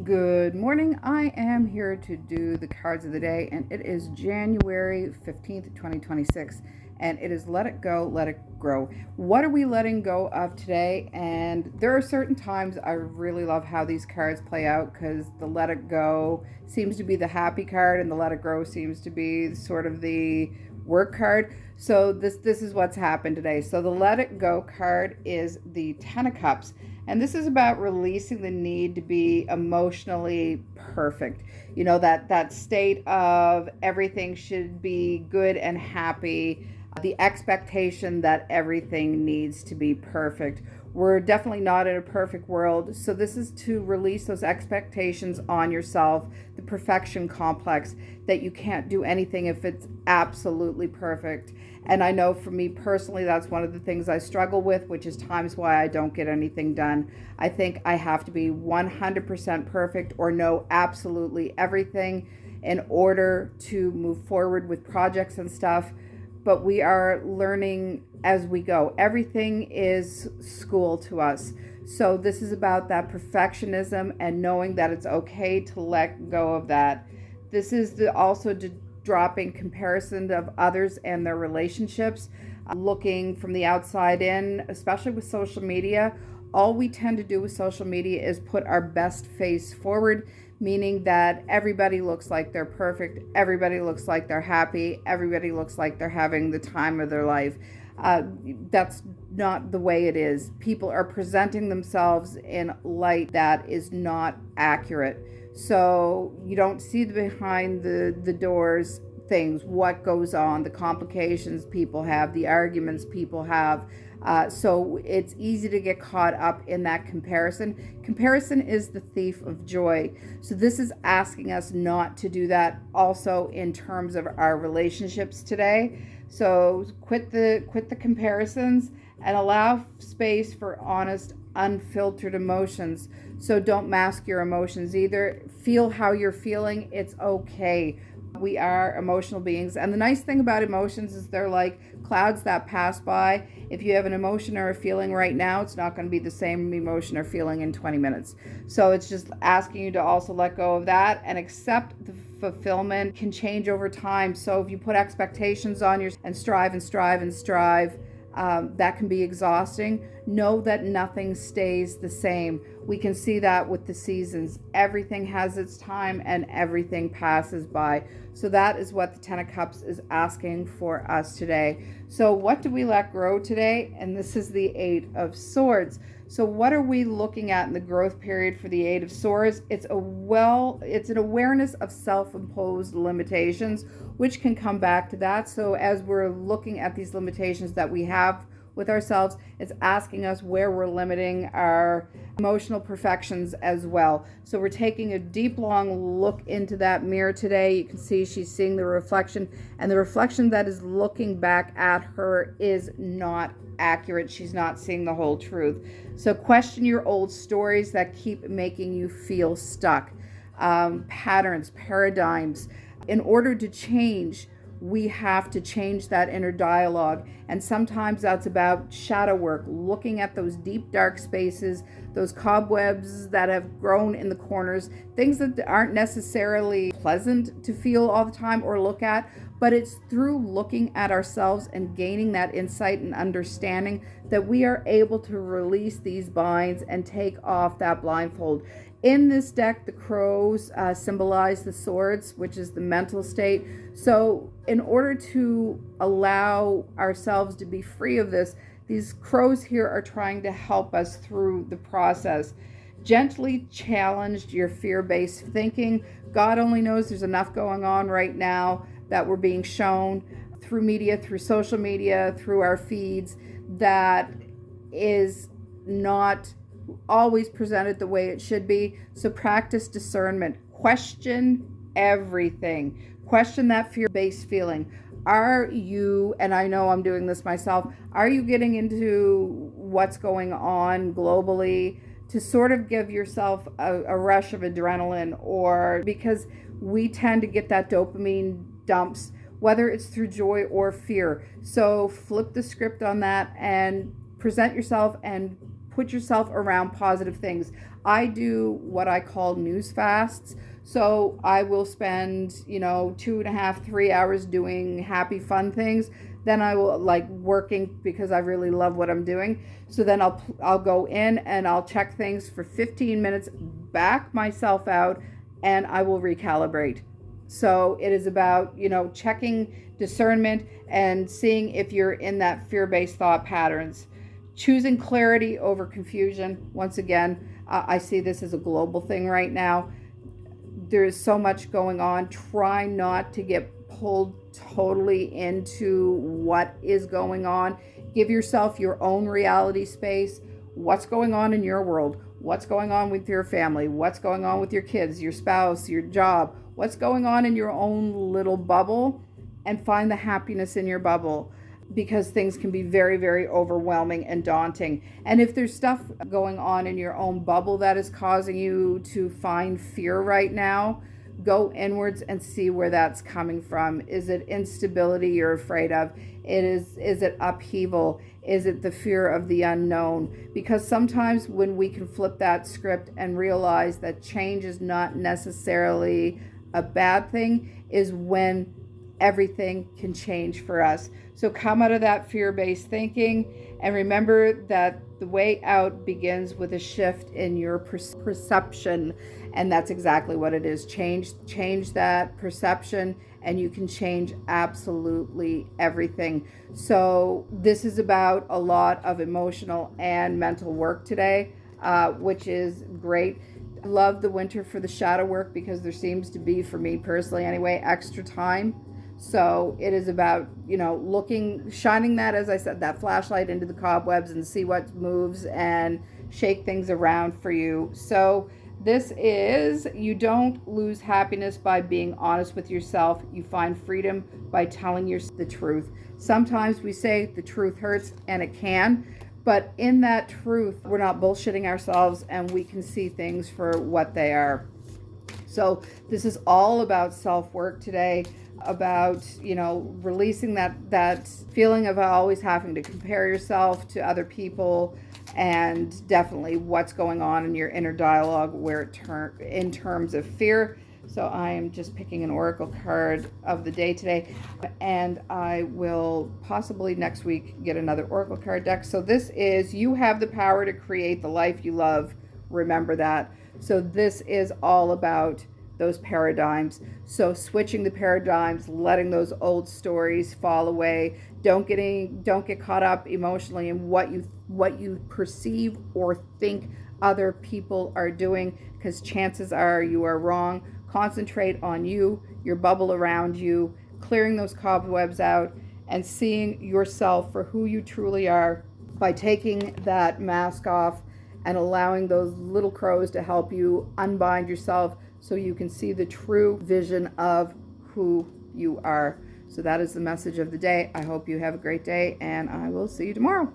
Good morning. I am here to do the cards of the day, and it is January 15th, 2026, and it is Let It Go, Let It Grow. What are we letting go of today? And there are certain times I really love how these cards play out, because the Let It Go seems to be the happy card, and the Let It Grow seems to be sort of the work card. So this is what's happened today. So the Let It Go card is the Ten of Cups. And this is about releasing the need to be emotionally perfect. You know, that state of everything should be good and happy, the expectation that everything needs to be perfect. We're definitely not in a perfect world. So this is to release those expectations on yourself, the perfection complex, that you can't do anything if it's absolutely perfect. And I know for me personally, that's one of the things I struggle with, which is times why I don't get anything done. I think I have to be 100% perfect or know absolutely everything in order to move forward with projects and stuff. But we are learning as we go. Everything is school to us. So this is about that perfectionism and knowing that it's okay to let go of that. This is also dropping comparison of others and their relationships, looking from the outside in, especially with social media. All we tend to do with social media is put our best face forward, meaning that everybody looks like they're perfect, everybody looks like they're happy, everybody looks like they're having the time of their life. That's not the way it is. People are presenting themselves in light that is not accurate. So you don't see the behind the doors things, what goes on, the complications people have, the arguments people have. So it's easy to get caught up in that comparison. Comparison is the thief of joy. So this is asking us not to do that also in terms of our relationships today. So quit the comparisons and allow space for honest, unfiltered emotions. So don't mask your emotions either. Feel how you're feeling. It's okay. We are emotional beings. And the nice thing about emotions is they're like clouds that pass by. If you have an emotion or a feeling right now, it's not going to be the same emotion or feeling in 20 minutes. So it's just asking you to also let go of that and accept the fulfillment can change over time. So if you put expectations on yourself and strive, that can be exhausting. Know that nothing stays the same. We can see that with the seasons. Everything has its time and everything passes by. So that is what the Ten of Cups is asking for us today. So what do we let grow today? And this is the Eight of Swords. So what are we looking at in the growth period for the Eight of Swords? It's an awareness of self-imposed limitations, which can come back to that. So as we're looking at these limitations that we have with ourselves, it's asking us where we're limiting our emotional perfections as well. So we're taking a deep, long look into that mirror today. You can see she's seeing the reflection, and the reflection that is looking back at her is not accurate. She's not seeing the whole truth. So question your old stories that keep making you feel stuck. Patterns, paradigms. In order to change, we have to change that inner dialogue. And sometimes that's about shadow work, looking at those deep, dark spaces, those cobwebs that have grown in the corners, things that aren't necessarily pleasant to feel all the time or look at, but it's through looking at ourselves and gaining that insight and understanding that we are able to release these binds and take off that blindfold. In this deck, the crows symbolize the swords, which is the mental state. So in order to allow ourselves to be free of this, these crows here are trying to help us through the process. Gently challenge your fear-based thinking. God only knows there's enough going on right now that we're being shown through media, through social media, through our feeds, that is not always presented the way it should be. So practice discernment. Question everything. Question that fear-based feeling. Are you, and I know I'm doing this myself, are you getting into what's going on globally to sort of give yourself a rush of adrenaline? Or because we tend to get that dopamine dumps, whether it's through joy or fear. So flip the script on that and present yourself and put yourself around positive things. I do what I call news fasts. So I will spend, 2.5, 3 hours doing happy, fun things. Then I will like working because I really love what I'm doing. So then I'll go in and I'll check things for 15 minutes, back myself out, and I will recalibrate. So it is about, checking discernment and seeing if you're in that fear-based thought patterns. Choosing clarity over confusion. Once again, I see this as a global thing right now. There is so much going on. Try not to get pulled totally into what is going on. Give yourself your own reality space. What's going on in your world? What's going on with your family? What's going on with your kids, your spouse, your job? What's going on in your own little bubble? And find the happiness in your bubble, because things can be very, very overwhelming and daunting. And if there's stuff going on in your own bubble that is causing you to find fear right now, go inwards and see where that's coming from. Is it instability you're afraid of? Is it upheaval? Is it the fear of the unknown? Because sometimes when we can flip that script and realize that change is not necessarily a bad thing, is when everything can change for us. So come out of that fear-based thinking and remember that the way out begins with a shift in your perception. And that's exactly what it is. Change that perception and you can change absolutely everything. So this is about a lot of emotional and mental work today, which is great. Love the winter for the shadow work because there seems to be, for me personally anyway, extra time. So it is about, shining that, as I said, that flashlight into the cobwebs and see what moves and shake things around for you. So this is, you don't lose happiness by being honest with yourself. You find freedom by telling yourself the truth. Sometimes we say the truth hurts, and it can, but in that truth, we're not bullshitting ourselves and we can see things for what they are. So this is all about self-work today, about, releasing that feeling of always having to compare yourself to other people, and definitely what's going on in your inner dialogue in terms of fear. So I am just picking an oracle card of the day today, and I will possibly next week get another oracle card deck. So this is, you have the power to create the life you love. Remember that. So this is all about those paradigms. So switching the paradigms, letting those old stories fall away. Don't get caught up emotionally in what you perceive or think other people are doing, because chances are you are wrong. Concentrate on you, your bubble around you, clearing those cobwebs out and seeing yourself for who you truly are by taking that mask off and allowing those little crows to help you unbind yourself so you can see the true vision of who you are. So that is the message of the day. I hope you have a great day, and I will see you tomorrow.